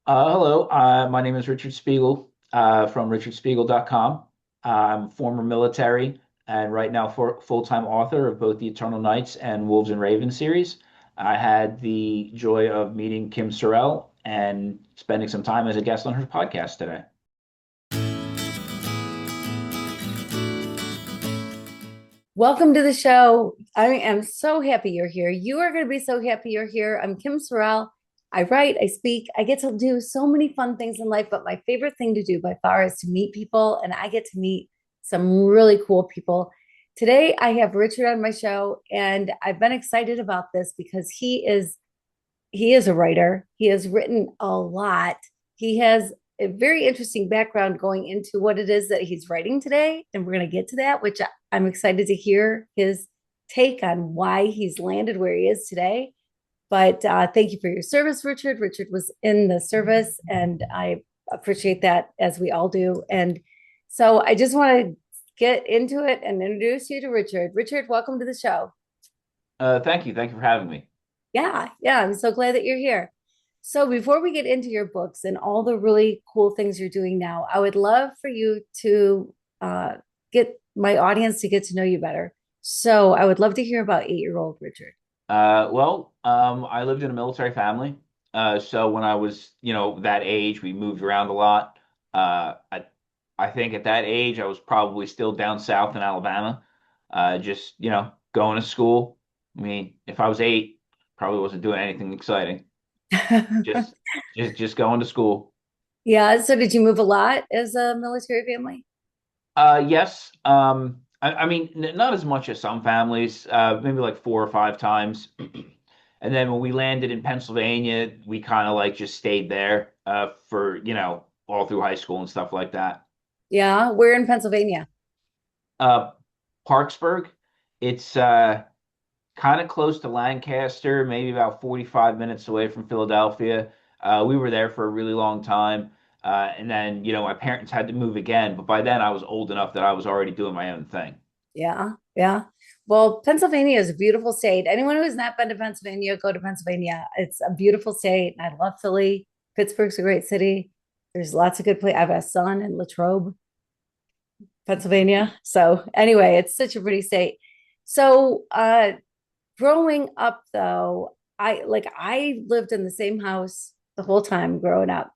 Hello, my name is Richard Spiegel from richardspiegel.com. I'm former military and right now for full-time author of both the Eternal Knights and Wolves and Ravens series. I had the joy of meeting Kim Sorrelle and spending some time as a guest on her podcast today. Welcome to the show. I am so happy you're here. You are going to be so happy you're here. I'm Kim Sorrelle. I write, I speak, I get to do so many fun things in life, but my favorite thing to do by far is to meet people, and I get to meet some really cool people. Today, I have Richard on my show, and I've been excited about this because he is a writer. He has written a lot. He has a very interesting background going into what it is that he's writing today. And we're going to get to that, which I'm excited to hear his take on why he's landed where he is today. But thank you for your service, Richard. Richard was in the service, and I appreciate that as we all do. And so I just want to get into it and introduce you to Richard. Richard, welcome to the show. Thank you. Thank you for having me. Yeah, I'm so glad that you're here. So before we get into your books and all the really cool things you're doing now, I would love for you to get my audience to get to know you better. So I would love to hear about 8-year-old Richard. I lived in a military family. So when I was, that age, we moved around a lot. I think at that age, I was probably still down south in Alabama, just, going to school. I mean, if I was 8, probably wasn't doing anything exciting. Just, just going to school. Yeah. So did you move a lot as a military family? Yes. I mean, not as much as some families, maybe like 4 or 5 times. And then when we landed in Pennsylvania, we kind of like just stayed there for, all through high school and stuff like that. Yeah. We're in Pennsylvania. Uh, Parksburg, it's kind of close to Lancaster, maybe about 45 minutes away from Philadelphia. We were there for a really long time. And then, my parents had to move again, but by then I was old enough that I was already doing my own thing. Yeah. Yeah. Well, Pennsylvania is a beautiful state. Anyone who has not been to Pennsylvania, go to Pennsylvania. It's a beautiful state. I love Philly. Pittsburgh's a great city. There's lots of good places. I have a son in Latrobe, Pennsylvania. So anyway, it's such a pretty state. So growing up though, I lived in the same house the whole time growing up.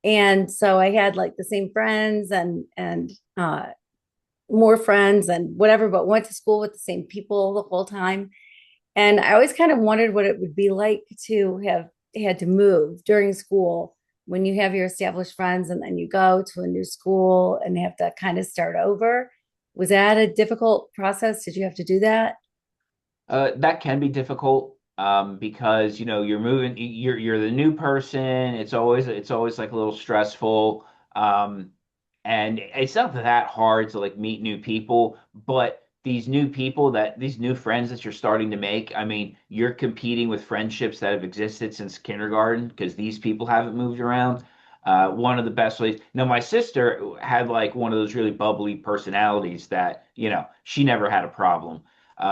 And so I had like the same friends and more friends and whatever, but went to school with the same people the whole time. And I always kind of wondered what it would be like to have had to move during school when you have your established friends and then you go to a new school and have to kind of start over. Was that a difficult process? Did you have to do that? That can be difficult because you're moving, you're the new person. It's always like a little stressful, and it's not that hard to like meet new people. But these new friends that you're starting to make, I mean, you're competing with friendships that have existed since kindergarten because these people haven't moved around. One of the best ways. Now, my sister had like one of those really bubbly personalities that she never had a problem.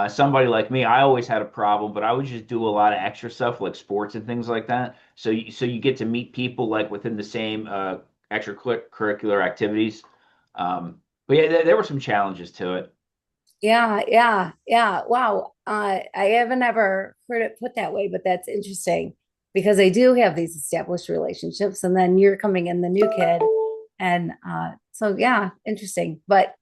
Somebody like me, I always had a problem, but I would just do a lot of extra stuff like sports and things like that. So you get to meet people like within the same extracurricular activities. But yeah, there were some challenges to it. Yeah. Wow. I haven't ever heard it put that way, but that's interesting because I do have these established relationships, and then you're coming in the new kid. And so, yeah, interesting. But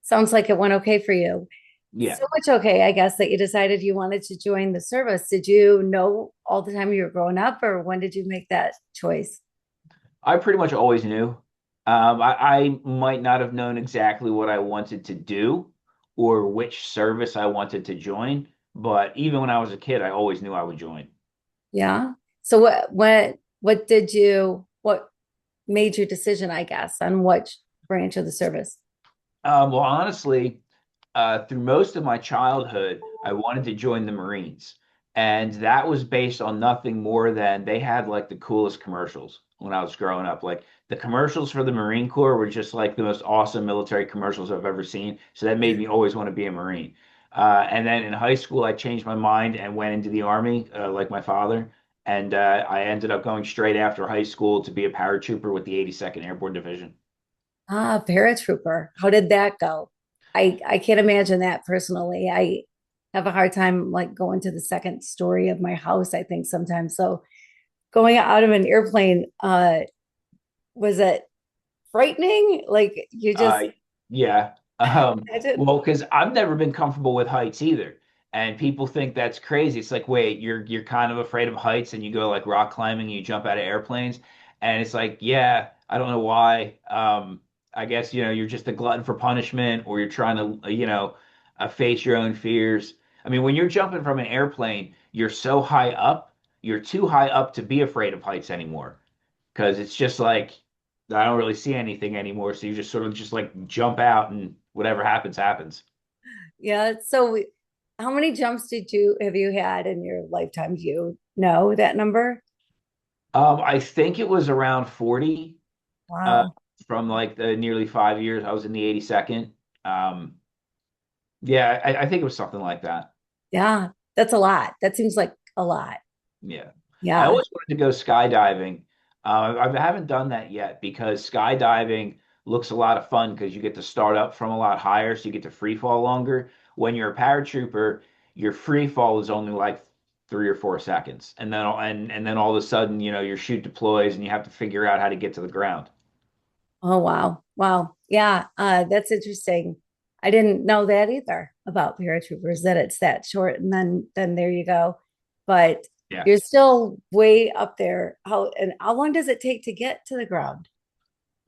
sounds like it went okay for you. Yeah, So much okay, I guess, that you decided you wanted to join the service. Did you know all the time you were growing up, or when did you make that choice? I pretty much always knew. I might not have known exactly what I wanted to do or which service I wanted to join, but even when I was a kid, I always knew I would join. Yeah. So what made your decision, I guess, on which branch of the service? Well, honestly, through most of my childhood, I wanted to join the Marines. And that was based on nothing more than they had like the coolest commercials when I was growing up. Like the commercials for the Marine Corps were just like the most awesome military commercials I've ever seen. So that made me always want to be a Marine. And then in high school, I changed my mind and went into the Army, like my father. And I ended up going straight after high school to be a paratrooper with the 82nd Airborne Division. Ah, paratrooper. How did that go? I can't imagine that personally. I have a hard time like going to the second story of my house, I think sometimes. So going out of an airplane, was it frightening? Like you just Uh, yeah. imagine. Well, because I've never been comfortable with heights either, and people think that's crazy. It's like, wait, you're kind of afraid of heights, and you go like rock climbing, and you jump out of airplanes, and it's like, yeah, I don't know why. I guess you're just a glutton for punishment, or you're trying to face your own fears. I mean, when you're jumping from an airplane, you're so high up, you're too high up to be afraid of heights anymore because it's just like I don't really see anything anymore. So you just sort of just like jump out and whatever happens, happens. Yeah. So how many jumps did you have you had in your lifetime? Do you know that number? I think it was around 40 uh, Wow. from like the nearly 5 years. I was in the 82nd. Yeah, I think it was something like that. Yeah, that's a lot. That seems like a lot. Yeah. I Yeah. always wanted to go skydiving. I haven't done that yet because skydiving looks a lot of fun because you get to start up from a lot higher, so you get to free fall longer. When you're a paratrooper, your free fall is only like 3 or 4 seconds, and then all of a sudden, your chute deploys, and you have to figure out how to get to the ground. Oh, wow. Wow. Yeah, that's interesting. I didn't know that either about paratroopers, that it's that short and then there you go. But Yeah. you're still way up there. How long does it take to get to the ground?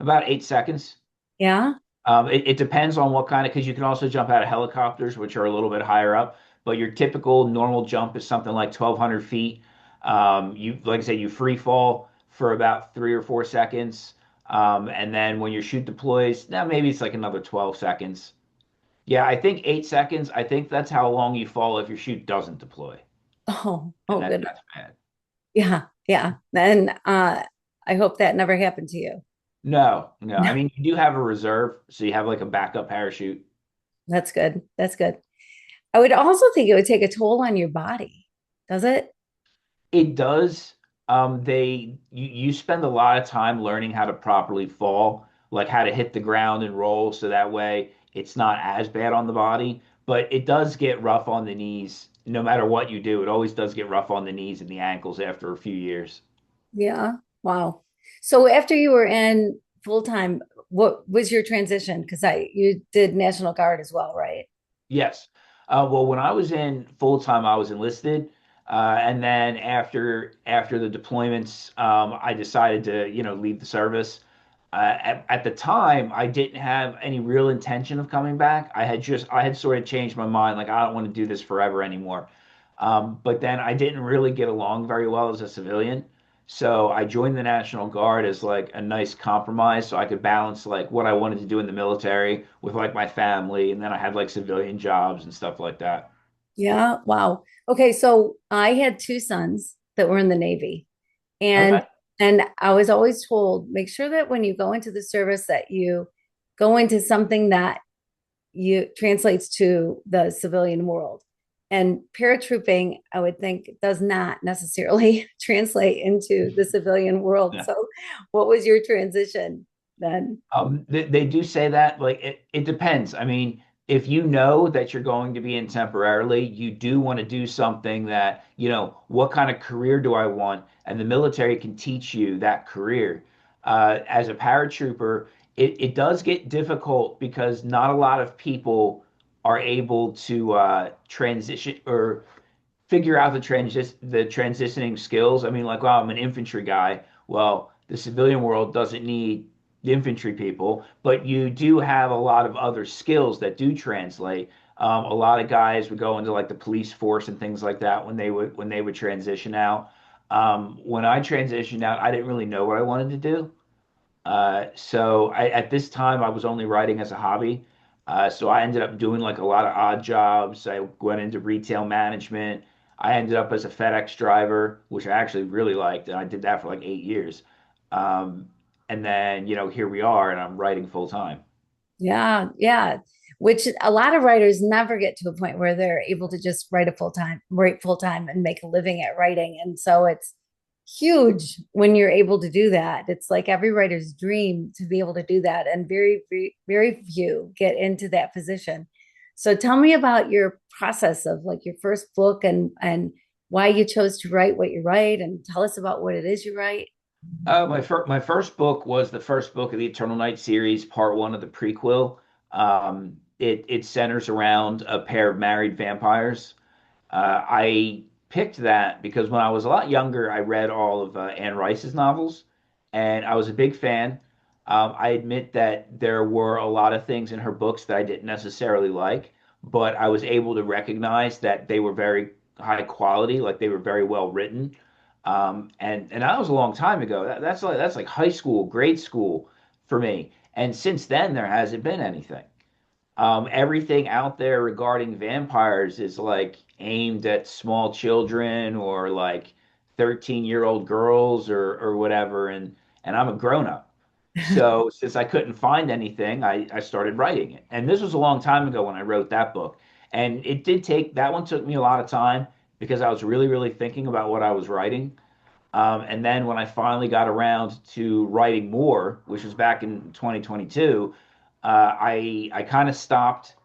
About 8 seconds. Yeah. It depends on what kind of, because you can also jump out of helicopters, which are a little bit higher up, but your typical normal jump is something like 1,200 feet. Like I said, you free fall for about 3 or 4 seconds. And then when your chute deploys, now maybe it's like another 12 seconds. Yeah, I think 8 seconds. I think that's how long you fall if your chute doesn't deploy. Oh, And oh good. that's bad. Yeah, yeah. Then I hope that never happened to you. No, no. I No, mean, you do have a reserve, so you have like a backup parachute. that's good. That's good. I would also think it would take a toll on your body. Does it? It does. You spend a lot of time learning how to properly fall, like how to hit the ground and roll, so that way it's not as bad on the body. But it does get rough on the knees. No matter what you do, it always does get rough on the knees and the ankles after a few years. Yeah. Wow. So after you were in full time, what was your transition? Because I you did National Guard as well, right? Yes. Well, when I was in full time, I was enlisted, and then after the deployments, I decided to leave the service. At the time, I didn't have any real intention of coming back. I had sort of changed my mind, like I don't want to do this forever anymore. But then I didn't really get along very well as a civilian. So I joined the National Guard as like a nice compromise so I could balance like what I wanted to do in the military with like my family. And then I had like civilian jobs and stuff like that. Yeah. Wow. Okay. So I had two sons that were in the Navy, and Okay. and I was always told, make sure that when you go into the service that you go into something that you translates to the civilian world. And paratrooping, I would think, does not necessarily translate into the civilian world. Yeah. So, what was your transition then? They do say that, like it depends. I mean, if you know that you're going to be in temporarily, you do want to do something that, what kind of career do I want? And the military can teach you that career. As a paratrooper, it does get difficult because not a lot of people are able to transition or figure out the transitioning skills. I mean, like, well, I'm an infantry guy. Well, the civilian world doesn't need infantry people, but you do have a lot of other skills that do translate. A lot of guys would go into like the police force and things like that when they would transition out. When I transitioned out, I didn't really know what I wanted to do. At this time, I was only writing as a hobby. So I ended up doing like a lot of odd jobs. I went into retail management. I ended up as a FedEx driver, which I actually really liked, and I did that for like 8 years. Um, and then, here we are, and I'm writing full time. Yeah, yeah. Which a lot of writers never get to a point where they're able to just write full time and make a living at writing. And so huge when you're able to do that. It's like every writer's dream to be able to do that, and very few get into that position. So tell me about your process of like your first book and why you chose to write what you write, and tell us about what it is you write. My first book was the first book of the Eternal Night series, part one of the prequel. It centers around a pair of married vampires. I picked that because when I was a lot younger, I read all of Anne Rice's novels, and I was a big fan. I admit that there were a lot of things in her books that I didn't necessarily like, but I was able to recognize that they were very high quality, like they were very well written. And that was a long time ago. That's like high school, grade school for me. And since then, there hasn't been anything. Everything out there regarding vampires is like aimed at small children or like 13-year-old girls or whatever. And I'm a grown up. So since I couldn't find anything, I started writing it. And this was a long time ago when I wrote that book. And it did take, that one took me a lot of time because I was really, really thinking about what I was writing. And then when I finally got around to writing more, which was back in 2022, I kind of stopped.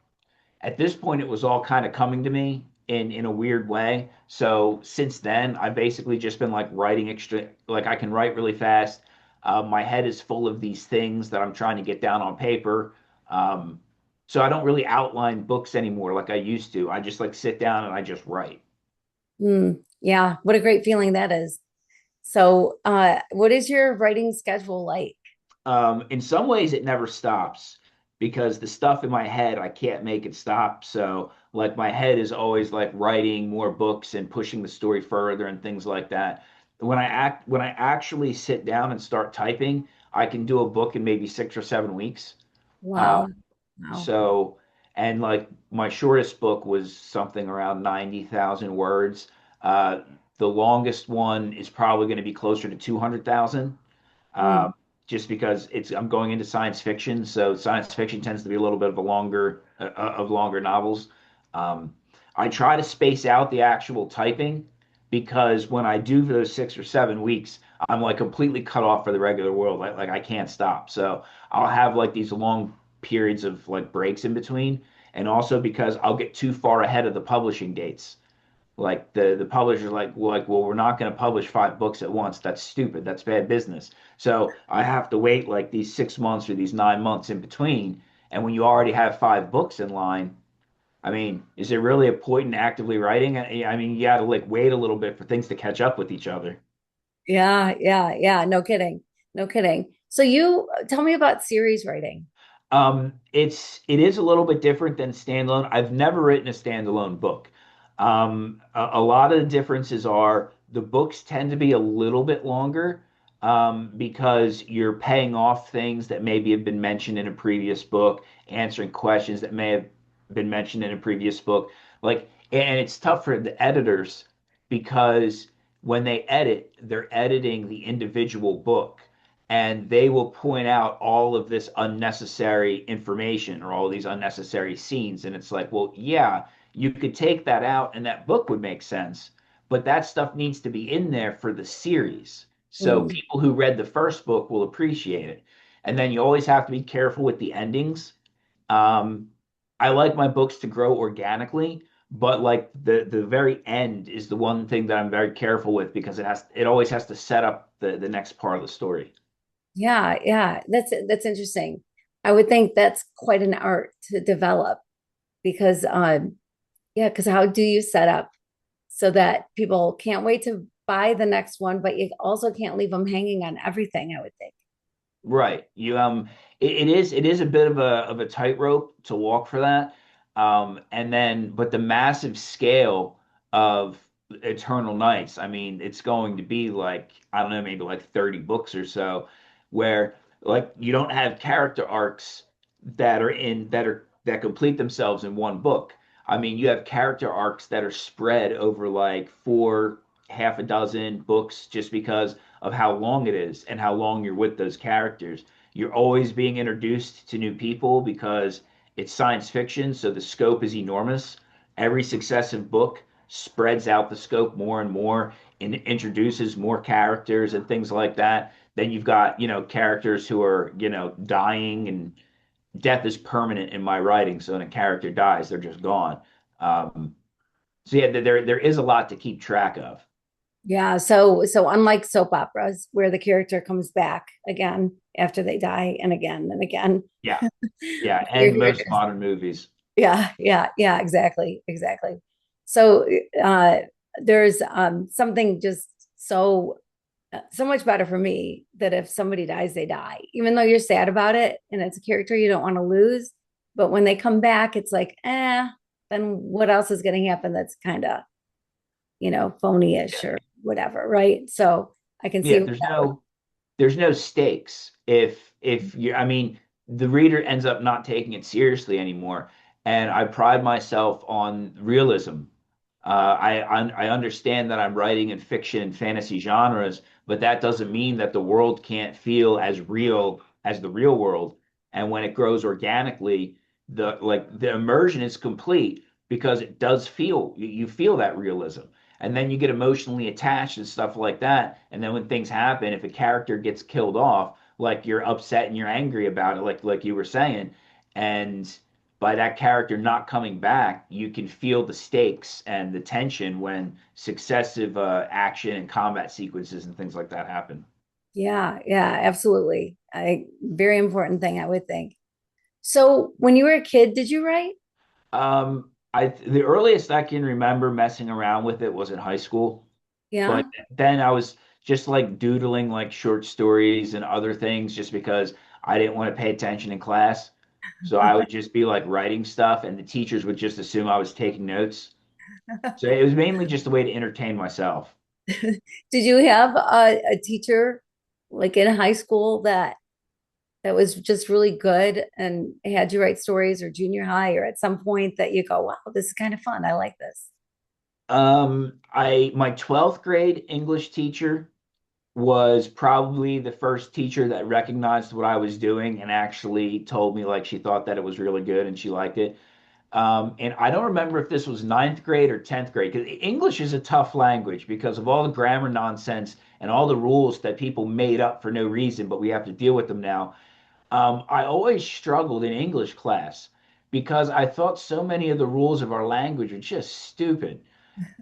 At this point, it was all kind of coming to me in a weird way. So since then, I've basically just been like writing extra, like I can write really fast. My head is full of these things that I'm trying to get down on paper. Um, so I don't really outline books anymore like I used to. I just like sit down and I just write. Yeah, what a great feeling that is. So, what is your writing schedule like? In some ways, it never stops because the stuff in my head, I can't make it stop. So, like, my head is always like writing more books and pushing the story further and things like that. When I actually sit down and start typing, I can do a book in maybe 6 or 7 weeks. Uh, Wow. Wow. so, and like my shortest book was something around 90,000 words. Uh, the longest one is probably going to be closer to 200,000, Mm. just because it's I'm going into science fiction, so science fiction tends to be a little bit of a longer of longer novels. Um, I try to space out the actual typing because when I do those 6 or 7 weeks, I'm like completely cut off for the regular world. Like I can't stop. So I'll have like these long periods of like breaks in between, and also because I'll get too far ahead of the publishing dates. Like the publisher's well, we're not going to publish 5 books at once. That's stupid. That's bad business. So I have to wait like these 6 months or these 9 months in between. And when you already have 5 books in line, I mean, is there really a point in actively writing? I mean, you got to like wait a little bit for things to catch up with each other. Yeah, yeah, yeah. No kidding. No kidding. So you tell me about series writing. It is a little bit different than standalone. I've never written a standalone book. A lot of the differences are the books tend to be a little bit longer because you're paying off things that maybe have been mentioned in a previous book, answering questions that may have been mentioned in a previous book. Like, and it's tough for the editors because when they edit, they're editing the individual book and they will point out all of this unnecessary information or all these unnecessary scenes. And it's like, well, yeah, you could take that out and that book would make sense, but that stuff needs to be in there for the series. So Mm. people who read the first book will appreciate it. And then you always have to be careful with the endings. Um, I like my books to grow organically, but like the very end is the one thing that I'm very careful with because it always has to set up the next part of the story. Yeah, yeah. That's interesting. I would think that's quite an art to develop because yeah, because how do you set up so that people can't wait to buy the next one, but you also can't leave them hanging on everything, I would think. Right. It is a bit of a tightrope to walk for that. And then but the massive scale of Eternal Nights, I mean, it's going to be like, I don't know, maybe like 30 books or so, where like you don't have character arcs that complete themselves in one book. I mean, you have character arcs that are spread over like four, half a dozen books just because of how long it is and how long you're with those characters. You're always being introduced to new people because it's science fiction, so the scope is enormous. Every successive book spreads out the scope more and more and introduces more characters and things like that. Then you've got, characters who are, dying, and death is permanent in my writing. So when a character dies, they're just gone. Um, so yeah, there is a lot to keep track of. Yeah, so unlike soap operas where the character comes back again after they die and again and again. Yeah, yeah, Your and most characters. modern movies. Yeah, exactly, exactly. So uh there's something just so much better for me that if somebody dies, they die, even though you're sad about it and it's a character you don't want to lose. But when they come back, it's like, then what else is going to happen that's kind of, phony-ish or whatever, right? So I can see Yeah, where that would, there's no stakes if you I mean the reader ends up not taking it seriously anymore, and I pride myself on realism. I understand that I'm writing in fiction and fantasy genres, but that doesn't mean that the world can't feel as real as the real world. And when it grows organically, the immersion is complete because it does feel you feel that realism. And then you get emotionally attached and stuff like that. And then when things happen, if a character gets killed off, like you're upset and you're angry about it, like you were saying, and by that character not coming back, you can feel the stakes and the tension when successive action and combat sequences and things like that happen. yeah, absolutely. Very important thing, I would think. So when you were a kid, did you write? The earliest I can remember messing around with it was in high school, but Yeah. then I was just like doodling like short stories and other things just because I didn't want to pay attention in class. So I would just be like writing stuff, and the teachers would just assume I was taking notes. So it was mainly just a way to entertain myself. Did you have a teacher like in high school that was just really good and had you write stories, or junior high or at some point that you go, wow, this is kind of fun. I like this. I my 12th grade English teacher was probably the first teacher that recognized what I was doing and actually told me like she thought that it was really good and she liked it. And I don't remember if this was ninth grade or 10th grade, because English is a tough language because of all the grammar nonsense and all the rules that people made up for no reason, but we have to deal with them now. I always struggled in English class because I thought so many of the rules of our language are just stupid.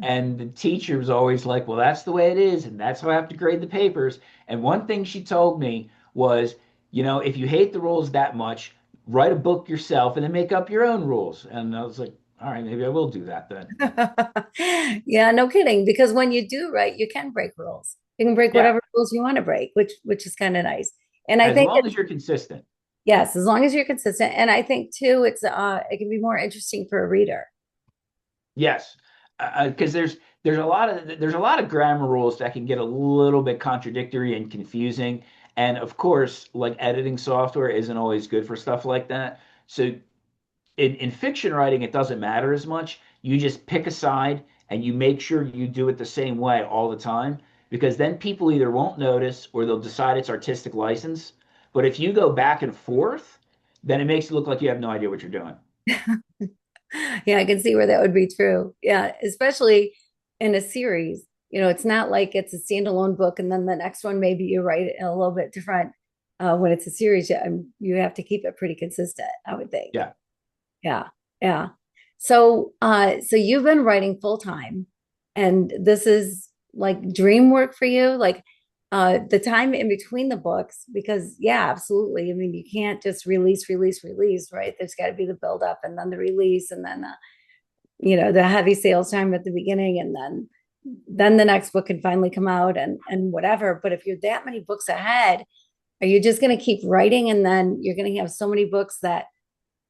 And the teacher was always like, well, that's the way it is, and that's how I have to grade the papers. And one thing she told me was, if you hate the rules that much, write a book yourself and then make up your own rules. And I was like, all right, maybe I will do that then. Yeah, no kidding. Because when you do write, you can break rules. You can break Yeah, whatever rules you want to break, which is kind of nice. And I as think long as you're consistent. yes, as long as you're consistent. And I think too, it can be more interesting for a reader. Yes, because there's a lot of grammar rules that can get a little bit contradictory and confusing. And of course, like editing software isn't always good for stuff like that. So in fiction writing, it doesn't matter as much. You just pick a side and you make sure you do it the same way all the time, because then people either won't notice or they'll decide it's artistic license. But if you go back and forth, then it makes it look like you have no idea what you're doing. Yeah, I can see where that would be true. Yeah, especially in a series. It's not like it's a standalone book and then the next one maybe you write it a little bit different. When it's a series, you have to keep it pretty consistent, I would think. Yeah. Yeah, yeah. So you've been writing full time, and this is like dream work for you, like the time in between the books, because yeah, absolutely. I mean, you can't just release, right? There's got to be the build up and then the release and then the heavy sales time at the beginning, and then the next book can finally come out and whatever. But if you're that many books ahead, are you just going to keep writing and then you're going to have so many books that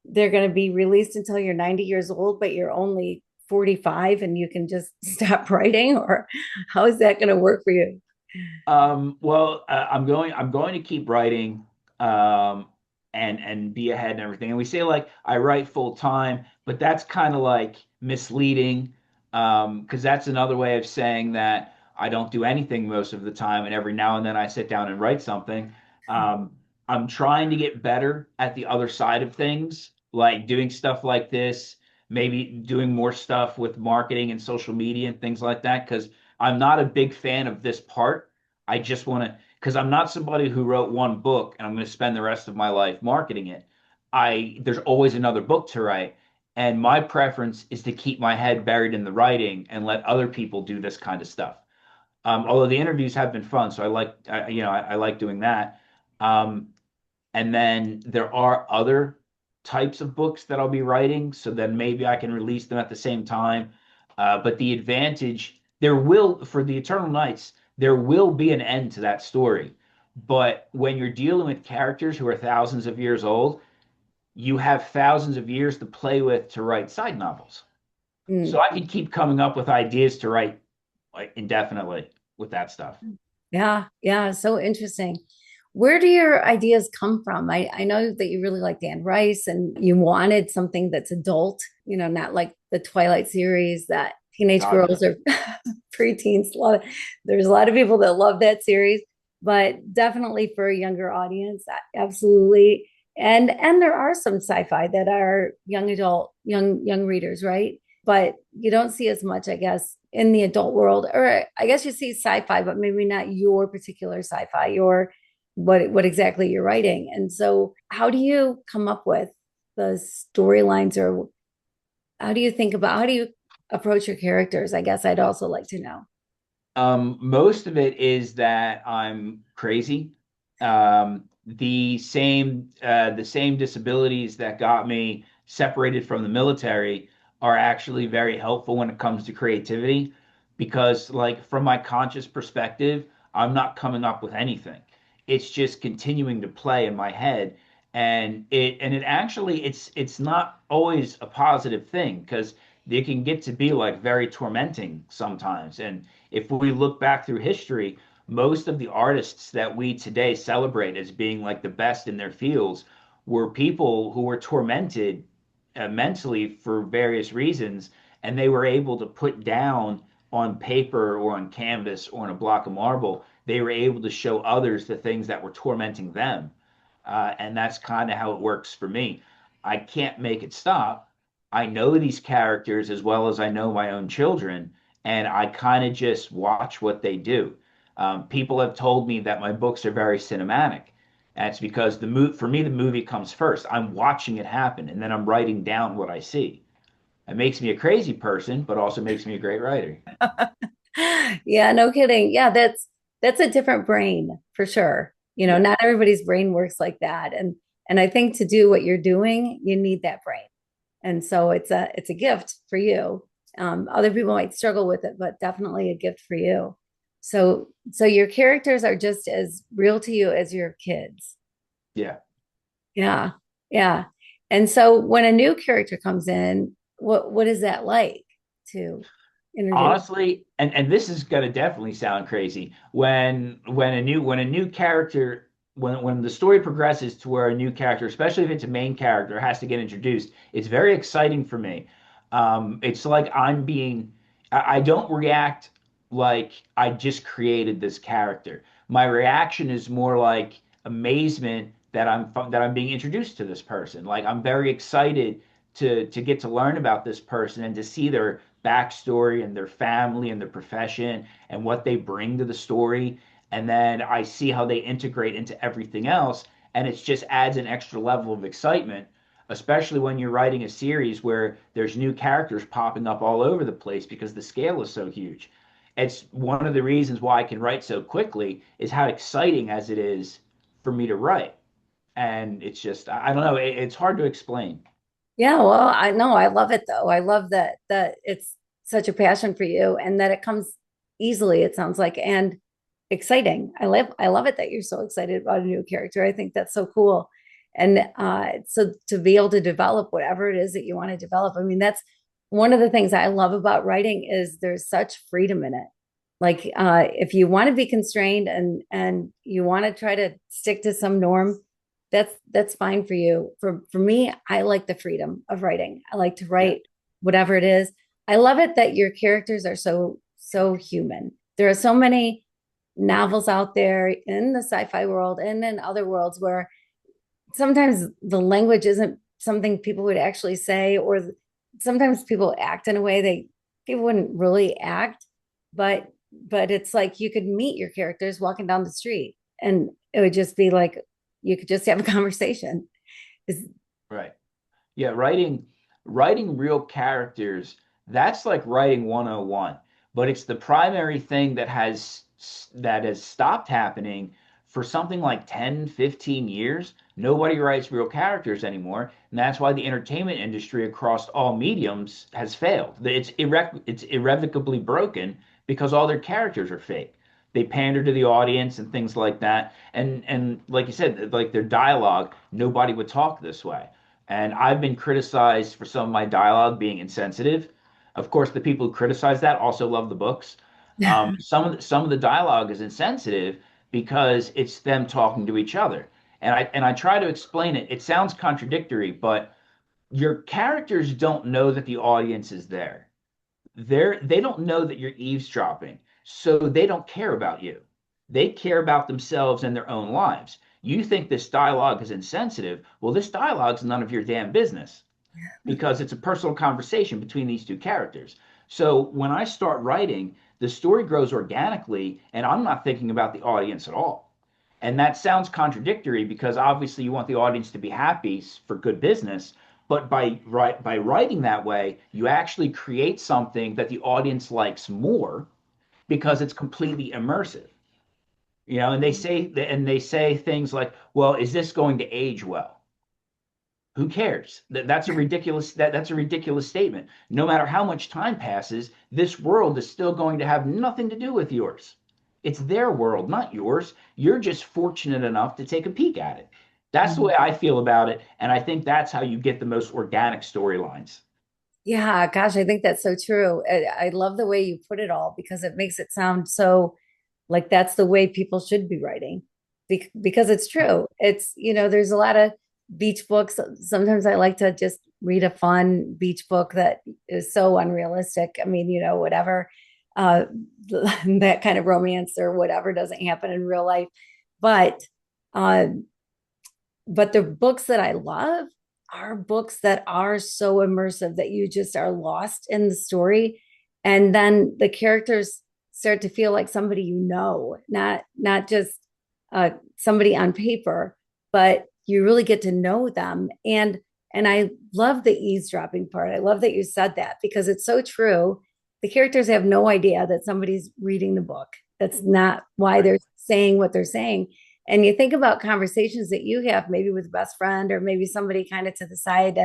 they're going to be released until you're 90 years old, but you're only 45 and you can just stop writing? Or how is that going to work for you? Well, I'm going to keep writing, um, and be ahead and everything. And we say like I write full time, but that's kind of like misleading, because that's another way of saying that I don't do anything most of the time, and every now and then I sit down and write something. Um, I'm trying to get better at the other side of things, like doing stuff like this, maybe doing more stuff with marketing and social media and things like that. Because I'm not a big fan of this part. I just want to, because I'm not somebody who wrote one book and I'm going to spend the rest of my life marketing it. There's always another book to write. And my preference is to keep my head buried in the writing and let other people do this kind of stuff. Although the interviews have been fun, so I like doing that. Um, and then there are other types of books that I'll be writing, so then maybe I can release them at the same time. But the advantage there will for the Eternal Nights, there will be an end to that story. But when you're dealing with characters who are thousands of years old, you have thousands of years to play with to write side novels. So Mm. I can keep coming up with ideas to write like indefinitely with that stuff. Yeah, yeah, so interesting. Where do your ideas come from? I know that you really like Anne Rice and you wanted something that's adult, not like the Twilight series that teenage God, girls no. or preteens love. There's a lot of people that love that series, but definitely for a younger audience, absolutely. And there are some sci-fi that are young adult, young readers, right? But you don't see as much, I guess, in the adult world. Or I guess you see sci-fi, but maybe not your particular sci-fi or what exactly you're writing. And so how do you come up with the storylines, or how do you approach your characters? I guess I'd also like to know. Most of it is that I'm crazy. The same disabilities that got me separated from the military are actually very helpful when it comes to creativity because, like, from my conscious perspective, I'm not coming up with anything. It's just continuing to play in my head, and it actually it's not always a positive thing because it can get to be like very tormenting sometimes. And if we look back through history, most of the artists that we today celebrate as being like the best in their fields were people who were tormented mentally for various reasons, and they were able to put down on paper or on canvas or on a block of marble, they were able to show others the things that were tormenting them. And that's kind of how it works for me. I can't make it stop. I know these characters as well as I know my own children, and I kind of just watch what they do. People have told me that my books are very cinematic. That's because for me, the movie comes first. I'm watching it happen, and then I'm writing down what I see. It makes me a crazy person, but also makes me a great writer. Yeah, no kidding. Yeah, that's a different brain for sure. Yeah, Not everybody's brain works like that. And I think to do what you're doing, you need that brain. And so it's a gift for you. Other people might struggle with it, but definitely a gift for you. So your characters are just as real to you as your kids. yeah. Yeah. Yeah. And so when a new character comes in, what is that like to introduce? Honestly, and this is gonna definitely sound crazy when a new character when the story progresses to where a new character, especially if it's a main character, has to get introduced, it's very exciting for me. It's like I don't react like I just created this character. My reaction is more like amazement that I'm being introduced to this person. Like I'm very excited to get to learn about this person and to see their backstory and their family and their profession and what they bring to the story. And then I see how they integrate into everything else. And it just adds an extra level of excitement, especially when you're writing a series where there's new characters popping up all over the place because the scale is so huge. It's one of the reasons why I can write so quickly is how exciting as it is for me to write. And it's just, I don't know, it's hard to explain. Yeah, well, I know I love it though. I love that it's such a passion for you and that it comes easily, it sounds like, and exciting. I love it that you're so excited about a new character. I think that's so cool. And so to be able to develop whatever it is that you want to develop, I mean, that's one of the things I love about writing is there's such freedom in it. Like if you want to be constrained and you want to try to stick to some norm, that's fine for you. For me, I like the freedom of writing. I like to Yeah. write whatever it is. I love it that your characters are so human. There are so many novels out there in the sci-fi world and in other worlds where sometimes the language isn't something people would actually say, or sometimes people act in a way people wouldn't really act, but it's like you could meet your characters walking down the street and it would just be like you could just have a conversation. Is Right. Yeah, writing real characters, that's like writing 101. But it's the primary thing that has stopped happening for something like 10, 15 years. Nobody writes real characters anymore, and that's why the entertainment industry across all mediums has failed. It's irrevocably broken because all their characters are fake. They pander to the audience and things like that. And like you said, like their dialogue, nobody would talk this way. And I've been criticized for some of my dialogue being insensitive. Of course, the people who criticize that also love the books. Some of the dialogue is insensitive because it's them talking to each other. And I try to explain it. It sounds contradictory, but your characters don't know that the audience is there. They don't know that you're eavesdropping, so they don't care about you. They care about themselves and their own lives. You think this dialogue is insensitive. Well, this dialogue is none of your damn business because it's a personal conversation between these two characters. So when I start writing, the story grows organically, and I'm not thinking about the audience at all. And that sounds contradictory because obviously you want the audience to be happy for good business. But by writing that way, you actually create something that the audience likes more because it's completely immersive. And they say things like, "Well, is this going to age well?" Who cares? That's a ridiculous statement. No matter how much time passes, this world is still going to have nothing to do with yours. It's their world, not yours. You're just fortunate enough to take a peek at it. That's the way I feel about it, and I think that's how you get the most organic storylines. Yeah, gosh, I think that's so true. I love the way you put it all because it makes it sound so like that's the way people should be writing. Because it's true. It's, there's a lot of beach books. Sometimes I like to just read a fun beach book that is so unrealistic. I mean, whatever, uh, that kind of romance or whatever doesn't happen in real life. But uh, but the books that I love are books that are so immersive that you just are lost in the story. And then the characters start to feel like somebody not just somebody on paper, but you really get to know them. And I love the eavesdropping part. I love that you said that because it's so true. The characters have no idea that somebody's reading the book. That's not why Right. they're saying what they're saying. And you think about conversations that you have maybe with a best friend or maybe somebody kind of to the side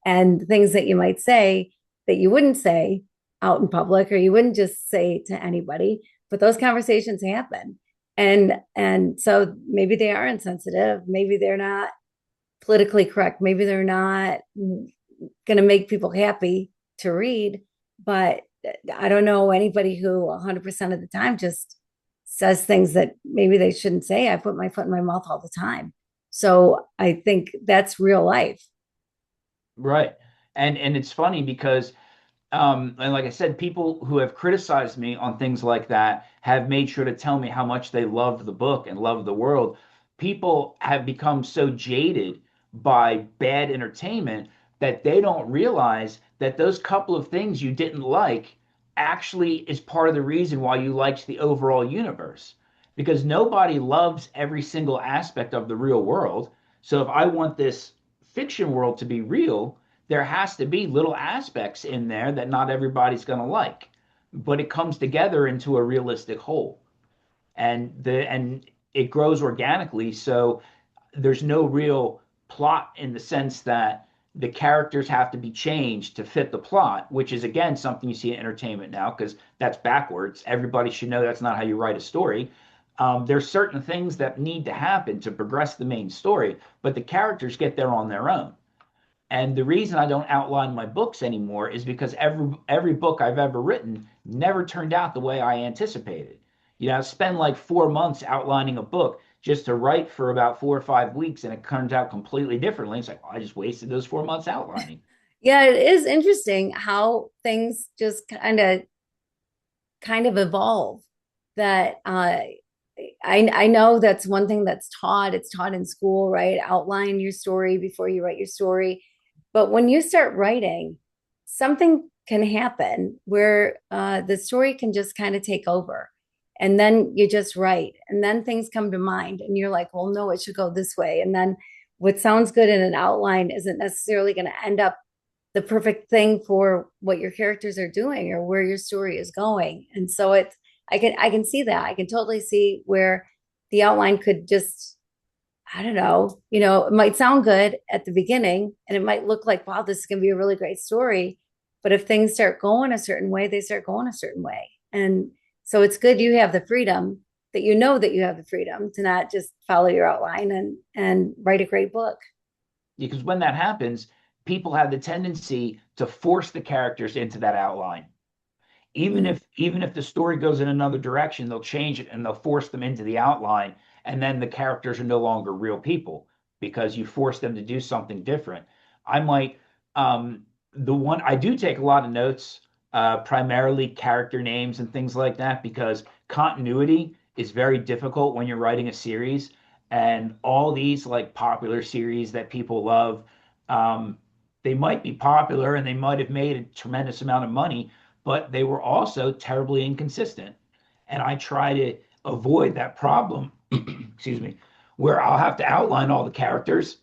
and things that you might say that you wouldn't say out in public or you wouldn't just say to anybody, but those conversations happen. And so maybe they are insensitive, maybe they're not politically correct, maybe they're not going to make people happy to read, but I don't know anybody who 100% of the time just says things that maybe they shouldn't say. I put my foot in my mouth all the time. So I think that's real life. Right. And it's funny because and like I said, people who have criticized me on things like that have made sure to tell me how much they loved the book and loved the world. People have become so jaded by bad entertainment that they don't realize that those couple of things you didn't like actually is part of the reason why you liked the overall universe. Because nobody loves every single aspect of the real world. So if I want this fiction world to be real, there has to be little aspects in there that not everybody's going to like, but it comes together into a realistic whole, and it grows organically. So there's no real plot in the sense that the characters have to be changed to fit the plot, which is again something you see in entertainment now because that's backwards. Everybody should know that's not how you write a story. There's certain things that need to happen to progress the main story, but the characters get there on their own. And the reason I don't outline my books anymore is because every book I've ever written never turned out the way I anticipated. I spend like 4 months outlining a book just to write for about 4 or 5 weeks, and it turns out completely differently. It's like, well, I just wasted those 4 months outlining. Yeah, it is interesting how things just kind of evolve. That I know that's one thing that's taught. It's taught in school, right? Outline your story before you write your story. But when you start writing, something can happen where the story can just kind of take over. And then you just write, and then things come to mind, and you're like, well, no, it should go this way. And then what sounds good in an outline isn't necessarily going to end up the perfect thing for what your characters are doing or where your story is going. And so I can see that. I can totally see where the outline could just, I don't know, it might sound good at the beginning and it might look like, wow, this is going to be a really great story. But if things start going a certain way, they start going a certain way. And so it's good you have the freedom that you have the freedom to not just follow your outline and write a great book. Because when that happens, people have the tendency to force the characters into that outline. Mm. Even if the story goes in another direction, they'll change it and they'll force them into the outline, and then the characters are no longer real people because you force them to do something different. I might the one I do take a lot of notes, primarily character names and things like that, because continuity is very difficult when you're writing a series, and all these like popular series that people love, they might be popular and they might have made a tremendous amount of money, but they were also terribly inconsistent. And I try to avoid that problem, excuse me, where I'll have to outline all the characters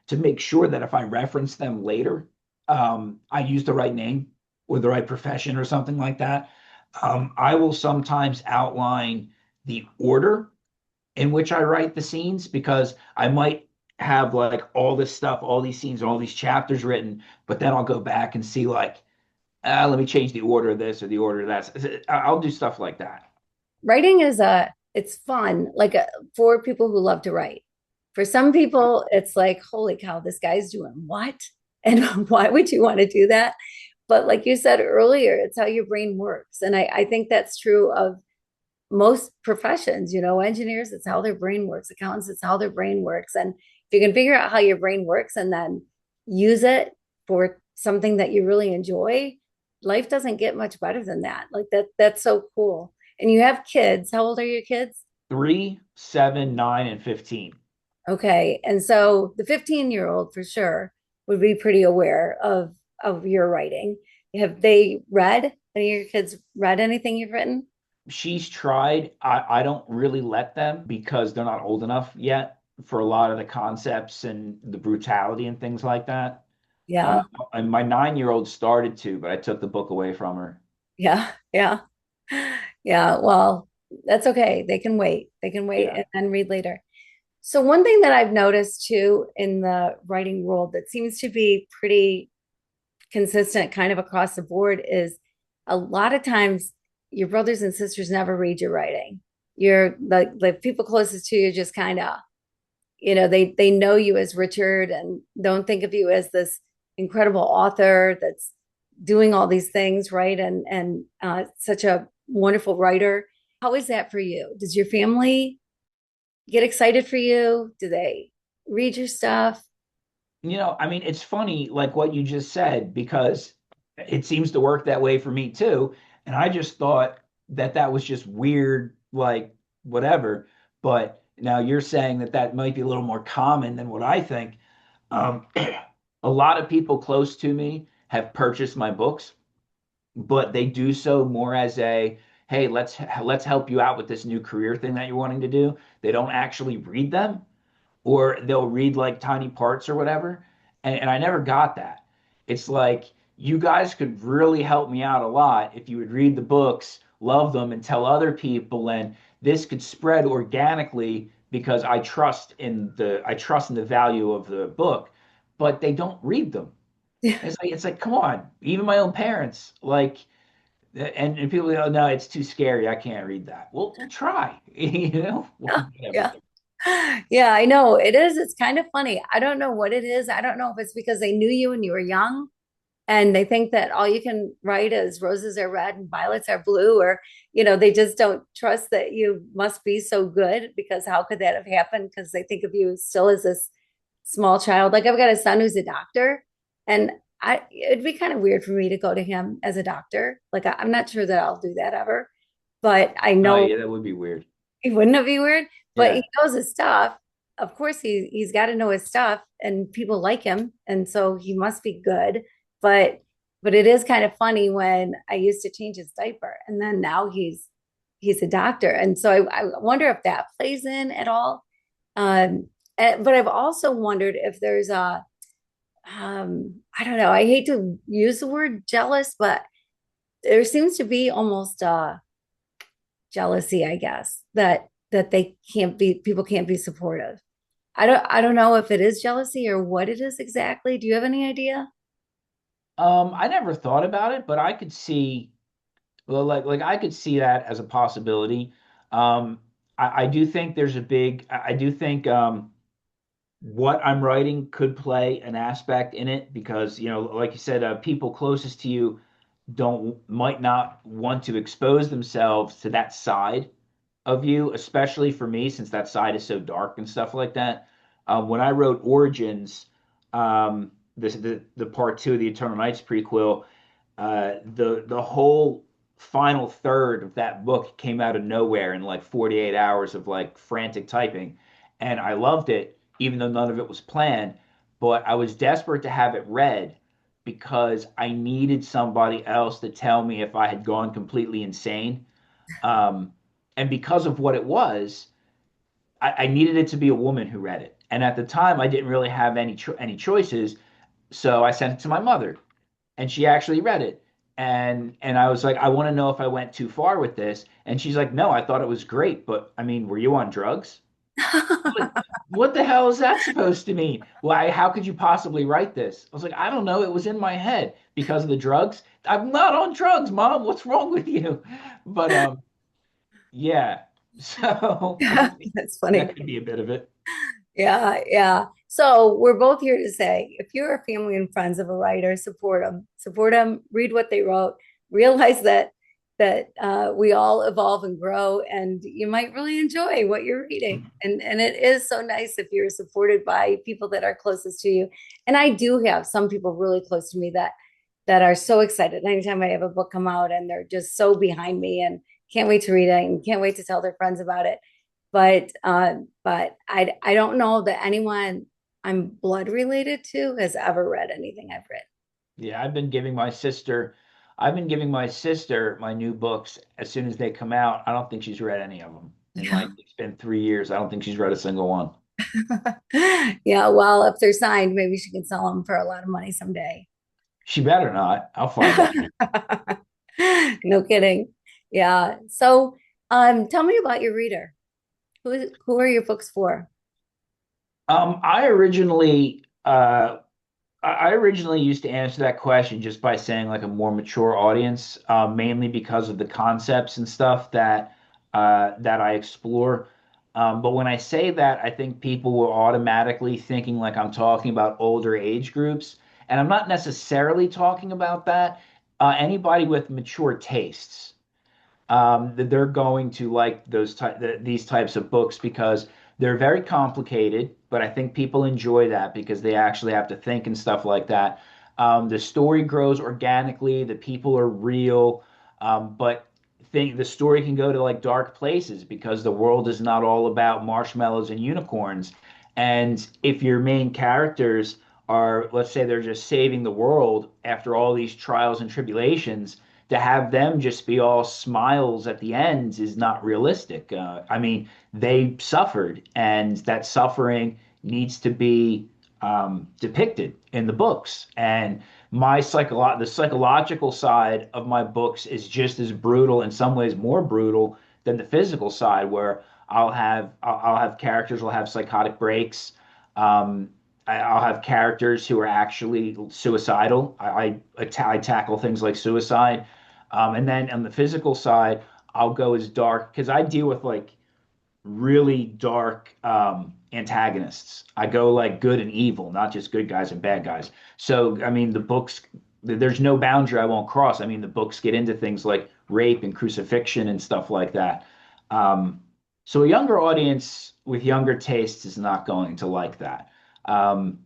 to make sure that if I reference them later, I use the right name or the right profession or something like that. I will sometimes outline the order in which I write the scenes because I might have like all this stuff, all these scenes, all these chapters written, but then I'll go back and see like, let me change the order of this or the order of that. I'll do stuff like that. Writing it's fun, like for people who love to write. For some people, it's like, holy cow, this guy's doing what? And why would you want to do that? But like you said earlier, it's how your brain works. And I think that's true of most professions, engineers, it's how their brain works, accountants, it's how their brain works. And if you can figure out how your brain works and then use it for something that you really enjoy, life doesn't get much better than that. Like that's so cool. And you have kids. How old are your kids? 3, 7, 9, and 15. Okay. And so the 15-year-old for sure would be pretty aware of your writing. Have they read? Any of your kids read anything you've written? She's tried. I don't really let them because they're not old enough yet for a lot of the concepts and the brutality and things like that. Uh, Yeah. and my 9-year-old started to, but I took the book away from her. Yeah. Yeah. Yeah. Well, that's okay. They can wait. They can wait Yeah. and then read later. So one thing that I've noticed too in the writing world that seems to be pretty consistent kind of across the board is a lot of times your brothers and sisters never read your writing. You're the people closest to you just kind of, they know you as Richard and don't think of you as this incredible author that's doing all these things, right? And such a wonderful writer. How is that for you? Does your family get excited for you? Do they read your stuff? I mean, it's funny, like what you just said, because it seems to work that way for me too. And I just thought that that was just weird, like whatever. But now you're saying that that might be a little more common than what I think. A lot of people close to me have purchased my books, but they do so more as a, hey, let's help you out with this new career thing that you're wanting to do. They don't actually read them, or they'll read like tiny parts or whatever. And I never got that. It's like you guys could really help me out a lot if you would read the books, love them, and tell other people, and this could spread organically because I trust in the value of the book, but they don't read them. It's like come on, even my own parents like. And people go, no, it's too scary. I can't read that. Well, we'll try. Yeah, Whatever. yeah. Yeah, I know. It is. It's kind of funny. I don't know what it is. I don't know if it's because they knew you when you were young and they think that all you can write is roses are red and violets are blue, or, they just don't trust that you must be so good because how could that have happened? Because they think of you still as this small child. Like I've got a son who's a doctor, and it'd be kind of weird for me to go to him as a doctor. Like I'm not sure that I'll do that ever, but I Oh, know yeah, that would be weird. it wouldn't it be weird? But he Yeah. knows his stuff. of course he's got to know his stuff and people like him and so he must be good. But it is kind of funny when I used to change his diaper and then now he's a doctor. And so I wonder if that plays in at all. But I've also wondered if there's a I don't know, I hate to use the word jealous, but there seems to be almost jealousy, I guess, that they can't be people can't be supportive. I don't know if it is jealousy or what it is exactly. Do you have any idea? I never thought about it, but I could see, well, like I could see that as a possibility. Um, I do think there's a big, I do think what I'm writing could play an aspect in it because, like you said, people closest to you don't might not want to expose themselves to that side of you, especially for me, since that side is so dark and stuff like that. When I wrote Origins, the part two of the Eternal Nights prequel, the whole final third of that book came out of nowhere in like 48 hours of like frantic typing, and I loved it, even though none of it was planned. But I was desperate to have it read because I needed somebody else to tell me if I had gone completely insane. Um, and because of what it was, I needed it to be a woman who read it. And at the time, I didn't really have any choices, so I sent it to my mother, and she actually read it. And I was like, I want to know if I went too far with this. And she's like, no, I thought it was great, but I mean, were you on drugs? Like, what the hell is that supposed to mean? Why, how could you possibly write this? I was like, I don't know. It was in my head because of the drugs. I'm not on drugs, Mom. What's wrong with you? But yeah. So I think That's that funny. could be a bit of it. Yeah, yeah. So we're both here to say if you're a family and friends of a writer, support them, read what they wrote, realize that we all evolve and grow, and you might really enjoy what you're reading. And it is so nice if you're supported by people that are closest to you. And I do have some people really close to me that are so excited anytime I have a book come out, and they're just so behind me and can't wait to read it and can't wait to tell their friends about it. But I don't know that anyone I'm blood related to has ever read anything I've written. Yeah, I've been giving my sister my new books as soon as they come out. I don't think she's read any of them. In Yeah. like it's been 3 years. I don't think she's read a single one. Yeah, well, if they're signed, maybe she can sell them for a lot of money someday. She better not. I'll find out. No kidding. Yeah. So, tell me about your reader. Who are your books for? I originally I originally used to answer that question just by saying like a more mature audience, mainly because of the concepts and stuff that I explore. But when I say that, I think people were automatically thinking like I'm talking about older age groups, and I'm not necessarily talking about that. Anybody with mature tastes, that they're going to like these types of books because they're very complicated, but I think people enjoy that because they actually have to think and stuff like that. The story grows organically, the people are real, but think the story can go to like dark places because the world is not all about marshmallows and unicorns. And if your main characters are, let's say, they're just saving the world after all these trials and tribulations, to have them just be all smiles at the end is not realistic. I mean, they suffered, and that suffering needs to be depicted in the books. And the psychological side of my books is just as brutal, in some ways more brutal than the physical side, where I'll have characters will have psychotic breaks. Um, I'll have characters who are actually suicidal. I tackle things like suicide. And then on the physical side, I'll go as dark because I deal with like really dark antagonists. I go like good and evil, not just good guys and bad guys. So, I mean, there's no boundary I won't cross. I mean, the books get into things like rape and crucifixion and stuff like that. Um, so, a younger audience with younger tastes is not going to like that. Um,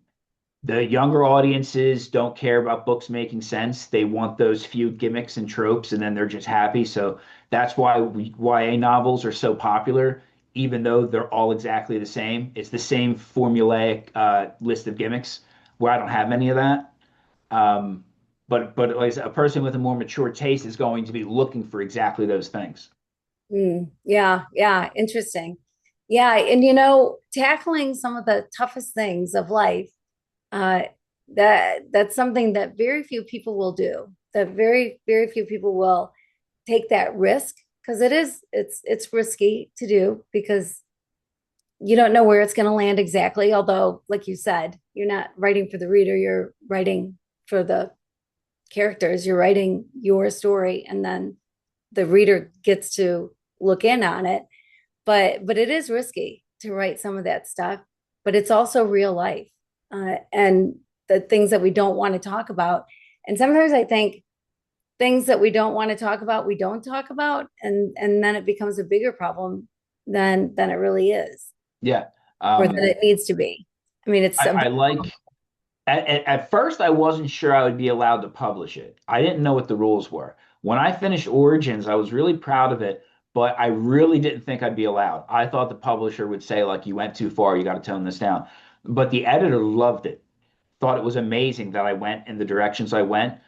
the younger audiences don't care about books making sense. They want those few gimmicks and tropes, and then they're just happy. So that's why YA novels are so popular, even though they're all exactly the same. It's the same formulaic list of gimmicks where I don't have any of that. Um, but like I said, a person with a more mature taste is going to be looking for exactly those things. Yeah, yeah, interesting. Yeah, and tackling some of the toughest things of life, uh, that's something that very few people will do. That very few people will take that risk because it's risky to do because you don't know where it's going to land exactly. Although, like you said, you're not writing for the reader, you're writing for the characters, you're writing your story, and then the reader gets to look in on it. But it is risky to write some of that stuff, but it's also real life, and the things that we don't want to talk about. And sometimes I think things that we don't want to talk about, we don't talk about, and then it becomes a bigger problem than it really is, Yeah. or than it needs to be. I mean, it's a I big like at first I wasn't sure I would be allowed to publish it. I didn't know what the rules were. When I finished Origins, I was really proud of it, but I really didn't think I'd be allowed. I thought the publisher would say like you went too far, you got to tone this down. But the editor loved it, thought it was amazing that I went in the directions I went.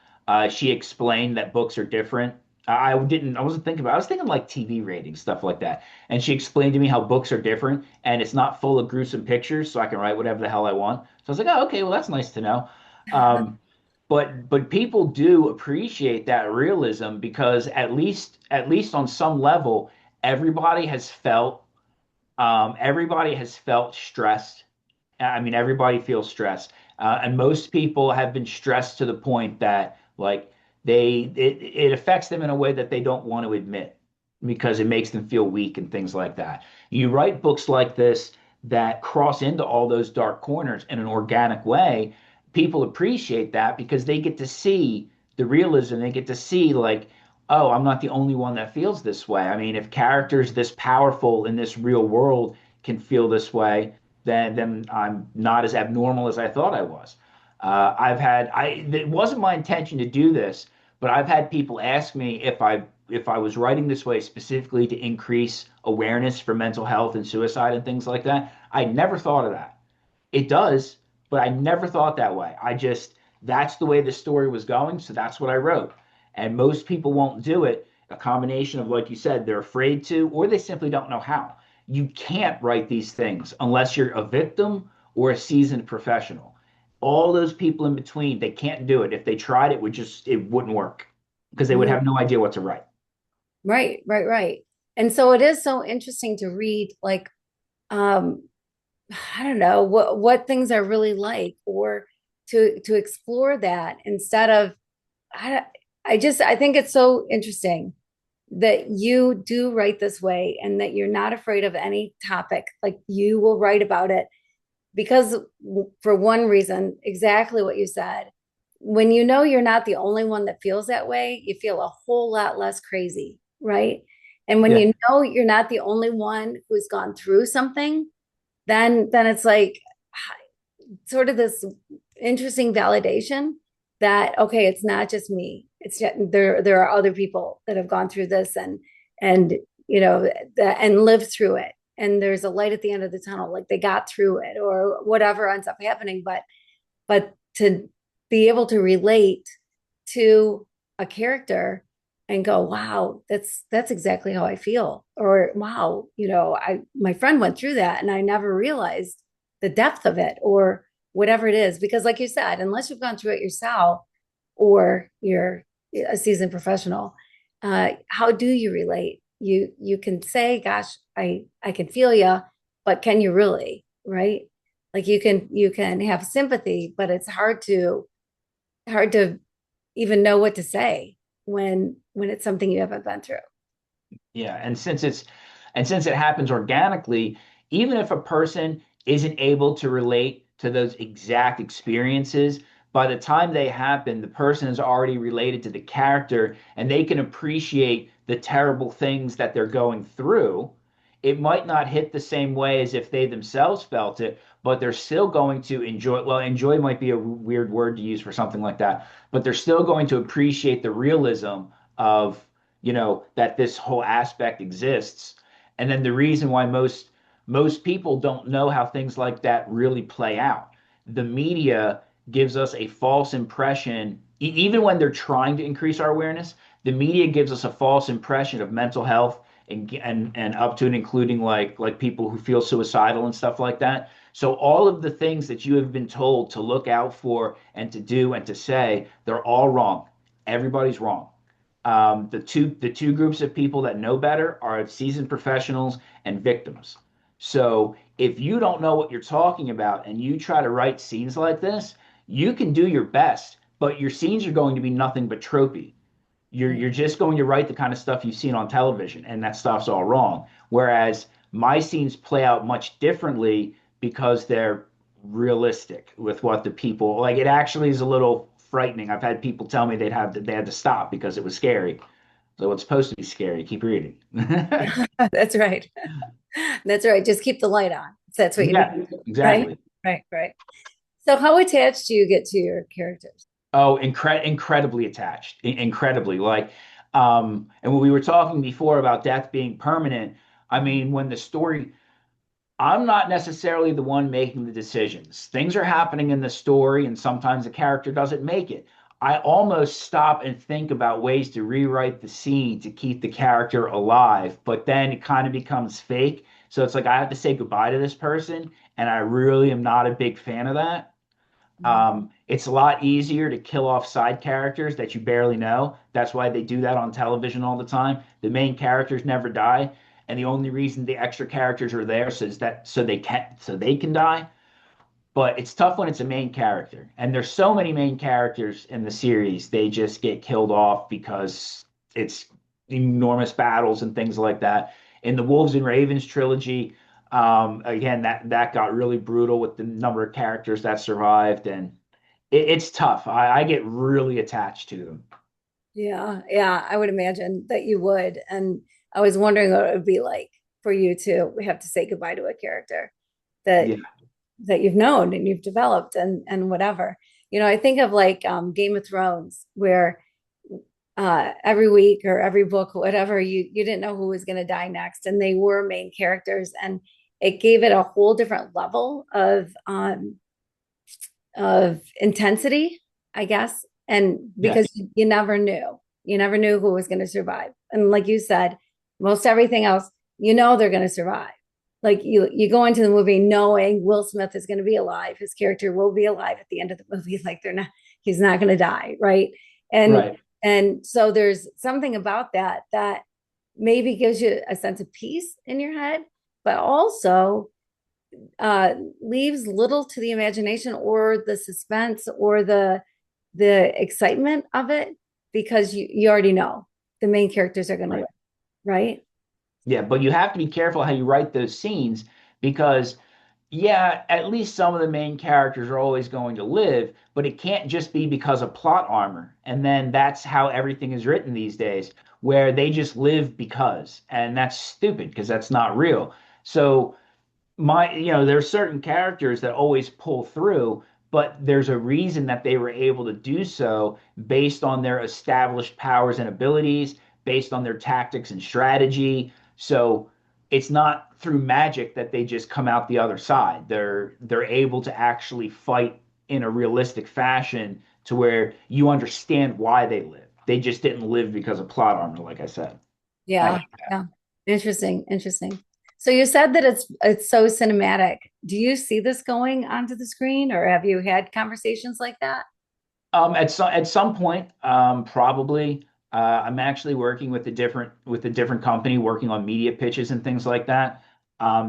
She explained that books are different. I wasn't thinking about, I was thinking like TV ratings, stuff like that. And she explained to me how books are different and it's not full of gruesome pictures, so I can write whatever the hell I want. So I was like, oh, okay, well, that's nice to know. Um, but people do appreciate that realism because at least on some level, everybody has felt everybody has felt stressed. I mean, everybody feels stressed, and most people have been stressed to the point that like it affects them in a way that they don't want to admit because it makes them feel weak and things like that. You write books like this that cross into all those dark corners in an organic way. People appreciate that because they get to see the realism. They get to see like, oh, I'm not the only one that feels this way. I mean, if characters this powerful in this real world can feel this way, then I'm not as abnormal as I thought I was. It wasn't my intention to do this, but I've had people ask me if I was writing this way specifically to increase awareness for mental health and suicide and things like that. I never thought of that. It does, but I never thought that way. That's the way the story was going, so that's what I wrote. And most people won't do it. A combination of, like you said, they're afraid to, or they simply don't know how. You can't write these things unless you're a victim or a seasoned professional. All those people in between, they can't do it. If they tried, it wouldn't work because they would Mhm. have no idea what to write. Right, right, right. And so it is so interesting to read, like, um, I don't know what things are really like, or to explore that instead of I I think it's so interesting that you do write this way and that you're not afraid of any topic. Like you will write about it because for one reason, exactly what you said. When you know you're not the only one that feels that way, you feel a whole lot less crazy, right? And when Yeah, you know you're not the only one who's gone through something, then it's like sort of this interesting validation that okay, it's not just me. It's there are other people that have gone through this and and lived through it. And there's a light at the end of the tunnel, like they got through it or whatever ends up happening. But to be able to relate to a character and go, wow, that's exactly how I feel. Or wow, I my friend went through that and I never realized the depth of it or whatever it is. Because like you said, unless you've gone through it yourself or you're a seasoned professional, how do you relate? You can say, gosh, I can feel you, but can you really, right? Like you can have sympathy, but it's hard to even know what to say when it's something you haven't been through. yeah. And since it happens organically, even if a person isn't able to relate to those exact experiences, by the time they happen, the person is already related to the character and they can appreciate the terrible things that they're going through. It might not hit the same way as if they themselves felt it, but they're still going to enjoy. Well, enjoy might be a weird word to use for something like that, but they're still going to appreciate the realism of that this whole aspect exists. And then the reason why most people don't know how things like that really play out. The media gives us a false impression, even when they're trying to increase our awareness, the media gives us a false impression of mental health and up to and including like people who feel suicidal and stuff like that. So all of the things that you have been told to look out for and to do and to say, they're all wrong. Everybody's wrong. The two groups of people that know better are seasoned professionals and victims. So if you don't know what you're talking about and you try to write scenes like this, you can do your best, but your scenes are going to be nothing but tropey. You're just going to write the kind of stuff you've seen on television, and that stuff's all wrong. Whereas my scenes play out much differently because they're realistic with what the people like. It actually is a little frightening. I've had people tell me they had to stop because it was scary. So it's supposed to be scary. Keep reading. That's right. That's right. Just keep the light on. If that's what you need Yeah, to do. Right? exactly. Right, right. So how attached do you get to your characters? Oh, incredibly attached, incredibly. And when we were talking before about death being permanent, I mean, when the story, I'm not necessarily the one making the decisions. Things are happening in the story, and sometimes the character doesn't make it. I almost stop and think about ways to rewrite the scene to keep the character alive, but then it kind of becomes fake. So it's like I have to say goodbye to this person, and I really am not a big fan of that. Mhm. It's a lot easier to kill off side characters that you barely know. That's why they do that on television all the time. The main characters never die, and the only reason the extra characters are there so they can die. But it's tough when it's a main character, and there's so many main characters in the series. They just get killed off because it's enormous battles and things like that. In the Wolves and Ravens trilogy, again, that got really brutal with the number of characters that survived, and it's tough. I get really attached to them. Yeah, yeah, I would imagine that you would. And I was wondering what it would be like for you to have to say goodbye to a character that Yeah, that you've known and you've developed and whatever. I think of like Game of Thrones, where every week or every book, whatever, you didn't know who was going to die next, and they were main characters, and it gave it a whole different level of intensity, I guess. And because yes, you never knew who was going to survive. And like you said, most everything else, they're going to survive. Like you go into the movie knowing Will Smith is going to be alive. His character will be alive at the end of the movie. Like he's not going to die. Right. And, right, and so there's something about that maybe gives you a sense of peace in your head, but also leaves little to the imagination or the suspense or the excitement of it, because you already know the main characters are going to live, right. right? Yeah, but you have to be careful how you write those scenes because yeah, at least some of the main characters are always going to live, but it can't just be because of plot armor. And then that's how everything is written these days, where they just live because, and that's stupid because that's not real. So there's certain characters that always pull through, but there's a reason that they were able to do so based on their established powers and abilities, based on their tactics and strategy. So it's not through magic that they just come out the other side. They're able to actually fight in a realistic fashion to where you understand why they live. They just didn't live because of plot armor, like I said. I Yeah, hate that. yeah. Interesting, interesting. So you said that it's so cinematic. Do you see this going onto the screen, or have you had conversations like that? At some point, probably. I'm actually working with a different company, working on media pitches and things like that.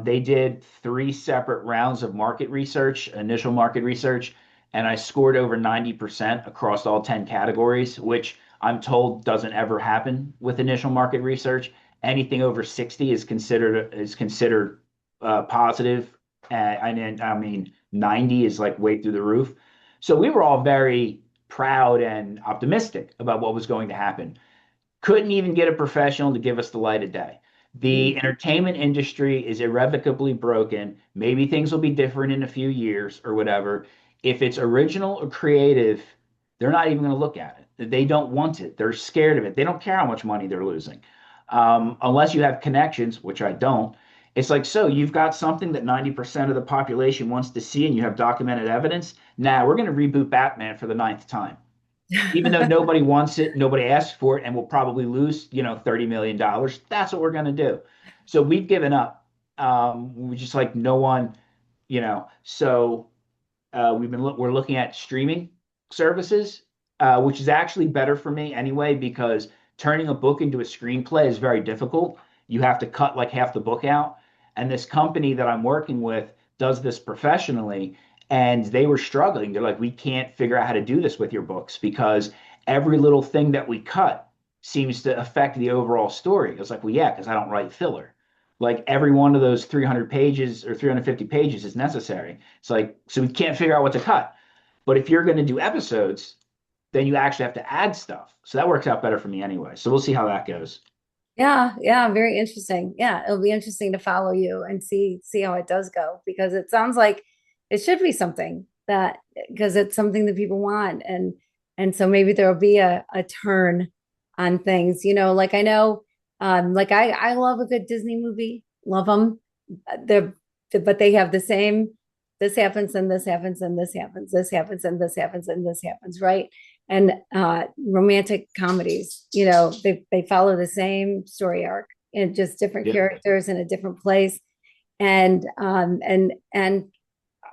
They did three separate rounds of market research, initial market research, and I scored over 90% across all 10 categories, which I'm told doesn't ever happen with initial market research. Anything over 60 is considered positive, and I mean 90 is like way through the roof. So we were all very proud and optimistic about what was going to happen. Couldn't even get a professional to give us the light of day. The Mm. entertainment industry is irrevocably broken. Maybe things will be different in a few years or whatever. If it's original or creative, they're not even going to look at it. They don't want it. They're scared of it. They don't care how much money they're losing. unless you have connections, which I don't. It's like, so you've got something that 90% of the population wants to see and you have documented evidence. Now we're going to reboot Batman for the ninth time. Even though nobody wants it, nobody asks for it, and we'll probably lose, $30 million. That's what we're going to do. So we've given up. We just like no one, so we're looking at streaming services, which is actually better for me anyway, because turning a book into a screenplay is very difficult. You have to cut like half the book out. And this company that I'm working with does this professionally, and they were struggling. They're like, we can't figure out how to do this with your books because every little thing that we cut seems to affect the overall story. I was like, well, yeah, because I don't write filler. Like every one of those 300 pages or 350 pages is necessary. It's like, so we can't figure out what to cut. But if you're going to do episodes, then you actually have to add stuff. So that works out better for me anyway. So we'll see how that goes. Yeah, yeah, very interesting. Yeah, it'll be interesting to follow you and see how it does go because it sounds like it should be something that because it's something that people want and so maybe there'll be a turn on things. Like I know like I love a good Disney movie. Love them. They're but they have the same this happens and this happens and this happens, this happens and this happens and this happens, right? And romantic comedies, they follow the same story arc and just different Yep. characters in a different place. And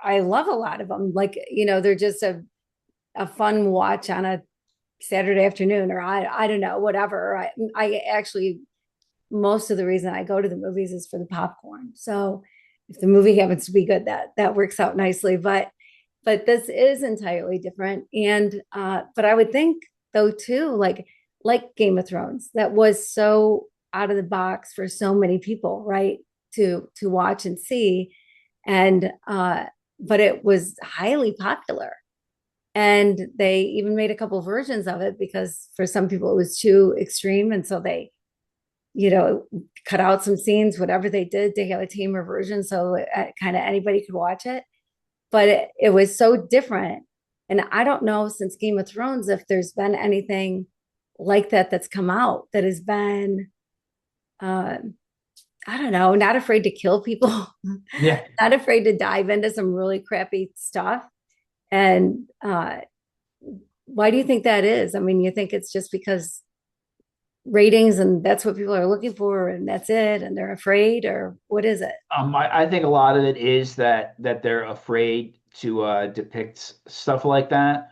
I love a lot of them. Like, they're just a fun watch on a Saturday afternoon, or I don't know, whatever. I actually most of the reason I go to the movies is for the popcorn. So if the movie happens to be good, that works out nicely. But this is entirely different. And but I would think though too, like Game of Thrones, that was so out of the box for so many people, right? To watch and see. And but it was highly popular. And they even made a couple versions of it because for some people it was too extreme. And so they, you know, cut out some scenes, whatever they did to have a tamer version. So kind of anybody could watch it but it was so different. And I don't know since Game of Thrones if there's been anything like that that's come out that has been, uh, I don't know, not afraid to kill people, Yeah. not afraid to dive into some really crappy stuff. And why do you think that is? I mean, you think it's just because ratings and that's what people are looking for and that's it and they're afraid or what is it? I think a lot of it is that they're afraid to depict stuff like that.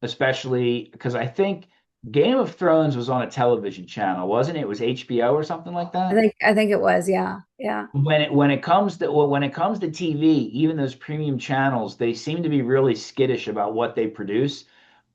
Especially because I think Game of Thrones was on a television channel, wasn't it? It was HBO or something like that. I think it was, yeah, yeah. When it comes to TV, even those premium channels, they seem to be really skittish about what they produce.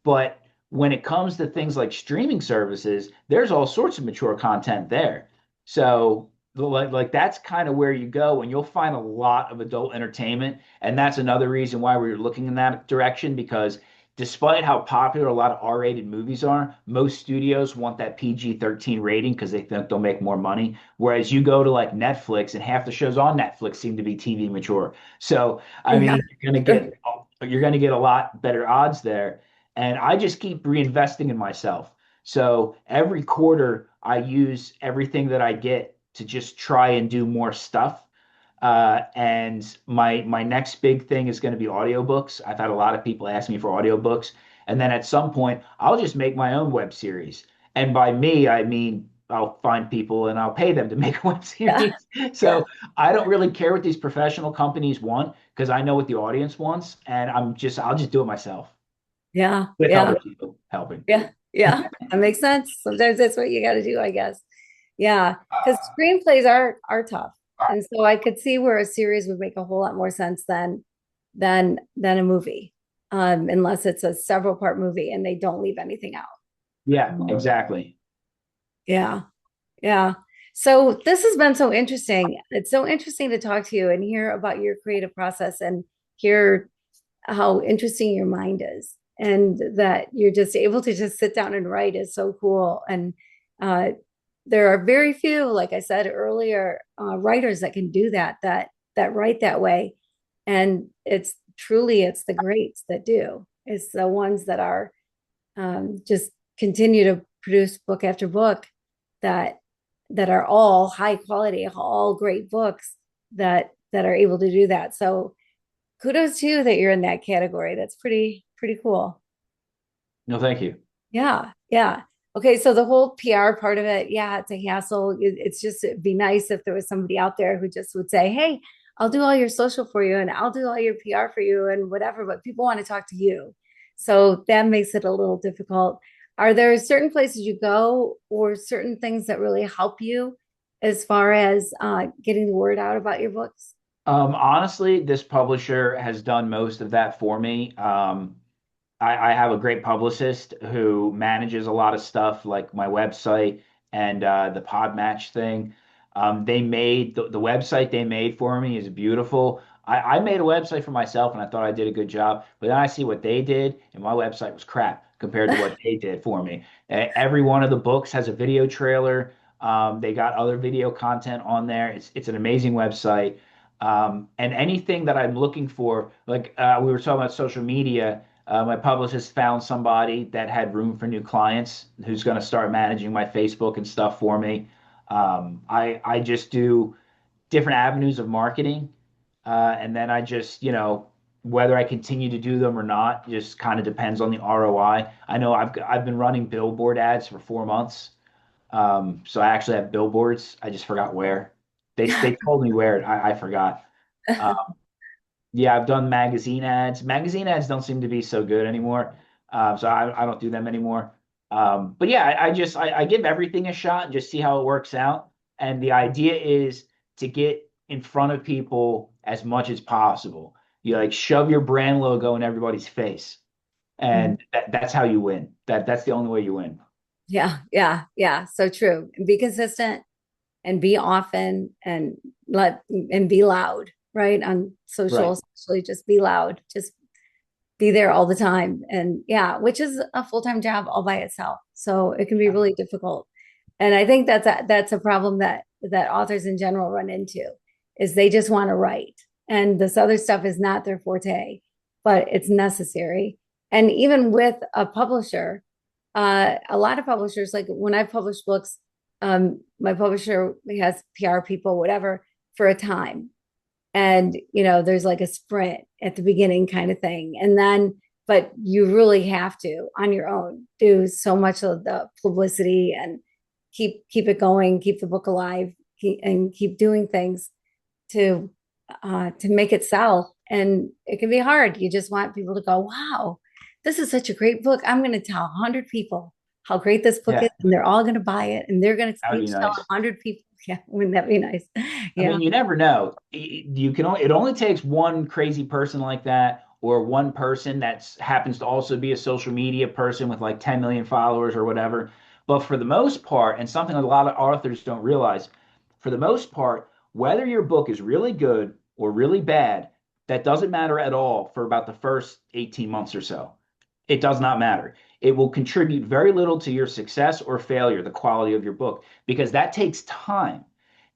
But when it comes to things like streaming services, there's all sorts of mature content there. So like that's kind of where you go, and you'll find a lot of adult entertainment. And that's another reason why we're looking in that direction, because despite how popular a lot of R-rated movies are, most studios want that PG-13 rating because they think they'll make more money. Whereas you go to like Netflix, and half the shows on Netflix seem to be TV mature. So I Yeah, mean, sure. you're gonna get a lot better odds there. And I just keep reinvesting in myself. So every quarter, I use everything that I get to just try and do more stuff. And my next big thing is going to be audiobooks. I've had a lot of people ask me for audiobooks. And then at some point, I'll just make my own web series. And by me, I mean I'll find people and I'll pay them to make a web Yeah, series. So I don't really care what these professional companies want because I know what the audience wants, and I'll just do it myself yeah, with yeah, other people helping. yeah, yeah. That makes sense. Sometimes that's what you got to do, I guess. Yeah, because screenplays are tough, and so I could see where a series would make a whole lot more sense than a movie, unless it's a several part movie and they don't leave anything out. Yeah, exactly. Yeah, yeah. So this has been so interesting. It's so interesting to talk to you and hear about your creative process and hear how interesting your mind is and that you're just able to just sit down and write is so cool. And uh, there are very few, like I said earlier, writers that can do that write that way. And it's the greats that do. It's the ones that are just continue to produce book after book that that are all high quality, all great books that are able to do that. So kudos to you that you're in that category. That's pretty cool. No, thank you. Yeah, yeah. Okay, so the whole PR part of it, yeah, it's a hassle. It's just it'd be nice if there was somebody out there who just would say, "Hey, I'll do all your social for you and I'll do all your PR for you and whatever," but people want to talk to you. So that makes it a little difficult. Are there certain places you go or certain things that really help you as far as getting the word out about your books? Honestly, this publisher has done most of that for me. I have a great publicist who manages a lot of stuff like my website and the Podmatch thing. They made the website they made for me is beautiful. I made a website for myself and I thought I did a good job, but then I see what they did and my website was crap compared to what they did for me. Every one of the books has a video trailer. They got other video content on there. It's an amazing website. And anything that I'm looking for, like we were talking about social media. My publicist found somebody that had room for new clients who's going to start managing my Facebook and stuff for me. I just do different avenues of marketing, and then I just whether I continue to do them or not just kind of depends on the ROI. I know I've been running billboard ads for 4 months, so I actually have billboards. I just forgot where. They told me where. I forgot. Uh, yeah, I've done magazine ads. Magazine ads don't seem to be so good anymore, so I don't do them anymore. But yeah, I give everything a shot and just see how it works out. And the idea is to get in front of people as much as possible. You like shove your brand logo in everybody's face, Mhm. and that's how you win. That's the only way you win. Yeah, yeah, yeah. So true. And be consistent and be often and be loud, right? On social, Right. especially just be loud. Just be there all the time. And yeah, which is a full-time job all by itself. So it can be really difficult. And I think that's a problem that authors in general run into is they just want to write. And this other stuff is not their forte, but it's necessary. And even with a publisher, a lot of publishers, like when I publish books, my publisher has PR people, whatever, for a time and there's like a sprint at the beginning kind of thing and then but you really have to on your own do so much of the publicity and keep it going, keep the book alive, and keep doing things to make it sell. And it can be hard. You just want people to go, wow, this is such a great book. I'm going to tell 100 people how great this book is, Yeah, and they're all going to buy it, and they're going to that would be each tell nice. 100 people. Yeah, wouldn't that be nice? I Yeah. mean, you never know. You can only, it only takes one crazy person like that, or one person that happens to also be a social media person with like 10 million followers or whatever. But for the most part, and something that a lot of authors don't realize, for the most part, whether your book is really good or really bad, that doesn't matter at all for about the first 18 months or so. It does not matter. It will contribute very little to your success or failure, the quality of your book, because that takes time.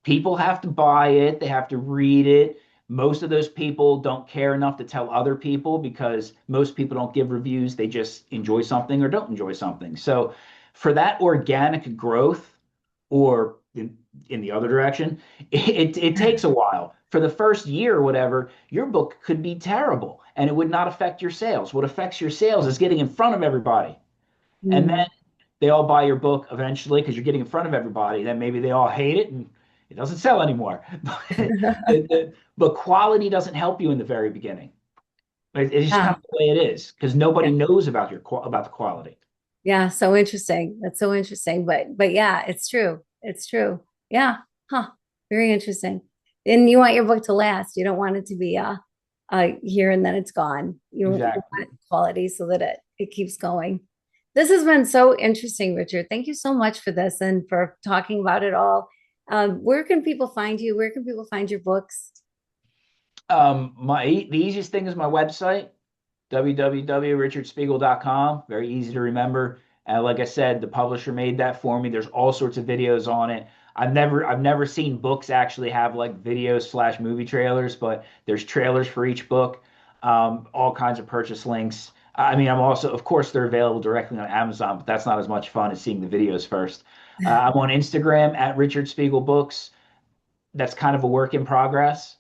People have to buy it, they have to read it. Most of those people don't care enough to tell other people because most people don't give reviews. They just enjoy something or don't enjoy something. So, for that organic growth, or in the other direction, it takes a while. For the first year or whatever, your book could be terrible and it would not affect your sales. What affects your sales is getting in front of everybody. And then Mm. they all buy your book eventually because you're getting in front of everybody. Then maybe they all hate it and it doesn't sell anymore. But quality doesn't help you in the very beginning. It's just kind Yeah. of the way it is because Yeah. nobody knows about about the quality. Yeah, so interesting. That's so interesting. But yeah, it's true. It's true. Yeah. Huh. Very interesting. And you want your book to last. You don't want it to be here and then it's gone. You Exactly. want quality so that it keeps going. This has been so interesting, Richard. Thank you so much for this and for talking about it all. Where can people find you? Where can people find your books? The easiest thing is my website, www.richardspiegel.com. Very easy to remember. And like I said, the publisher made that for me. There's all sorts of videos on it. I've never seen books actually have like videos slash movie trailers, but there's trailers for each book. All kinds of purchase links. I mean, I'm also, of course, they're available directly on Amazon, but that's not as much fun as seeing the videos first. I'm on Instagram at Richard Spiegel Books. That's kind of a work in progress.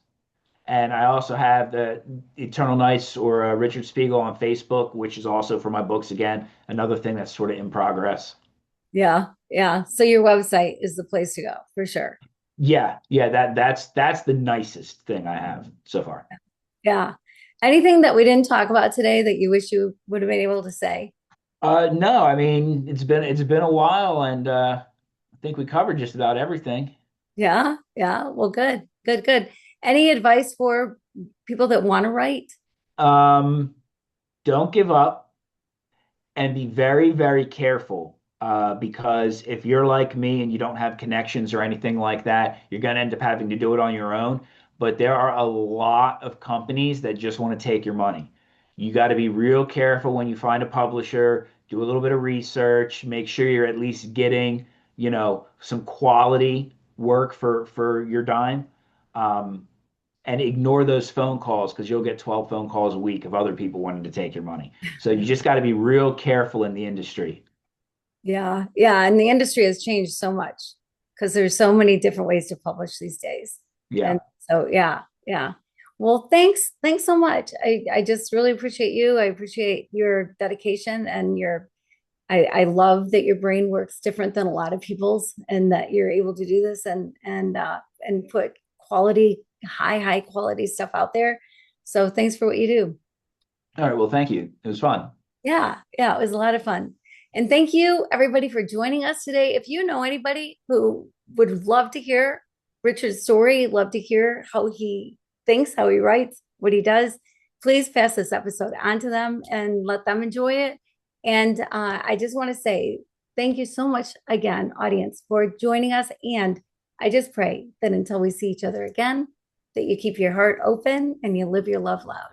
And I also have the Eternal Nights or Richard Spiegel on Facebook, which is also for my books again, another thing that's sort of in progress. Yeah, yeah. So your website is the place to go for sure. Yeah, yeah, that's the nicest thing I have so far. Yeah. Anything that we didn't talk about today that you wish you would have been able to say? No, I mean it's been a while, and I think we covered just about everything. Yeah, yeah. Well, good, good, good. Any advice for people that want to write? Um, don't give up and be very, very careful. Because if you're like me and you don't have connections or anything like that, you're going to end up having to do it on your own. But there are a lot of companies that just want to take your money. You got to be real careful when you find a publisher, do a little bit of research, make sure you're at least getting, some quality work for your dime. Um, and ignore those phone calls because you'll get 12 phone calls a week of other people wanting to take your money. So you just got to be real careful in the industry. Yeah, yeah. And the industry has changed so much because there's so many different ways to publish these days. And Yeah. so, yeah, yeah. Well, thanks so much. I just really appreciate you. I appreciate your dedication and I love that your brain works different than a lot of people's and that you're able to do this and put quality, high quality stuff out there. So thanks for what you do. All right. Well, thank you. It was fun. Yeah, yeah, it was a lot of fun. And thank you everybody for joining us today. If you know anybody who would love to hear Richard's story, love to hear how he thinks, how he writes, what he does, please pass this episode on to them and let them enjoy it. And I just want to say thank you so much again, audience, for joining us. And I just pray that until we see each other again, that you keep your heart open and you live your love loud.